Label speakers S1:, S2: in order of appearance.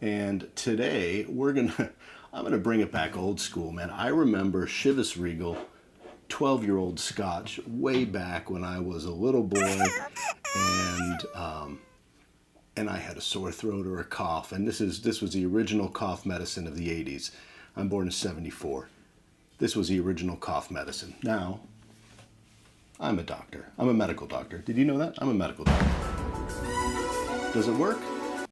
S1: And today I'm gonna bring it back old school, man. I remember Chivas Regal 12-year old Scotch way back when I was a little boy, and and I had a sore throat or a cough, and this was the original cough medicine of the 80s. I'm born in 74. This was the original cough medicine. Now, I'm a doctor. I'm a medical doctor. Did you know that? I'm a medical doctor. Does it work?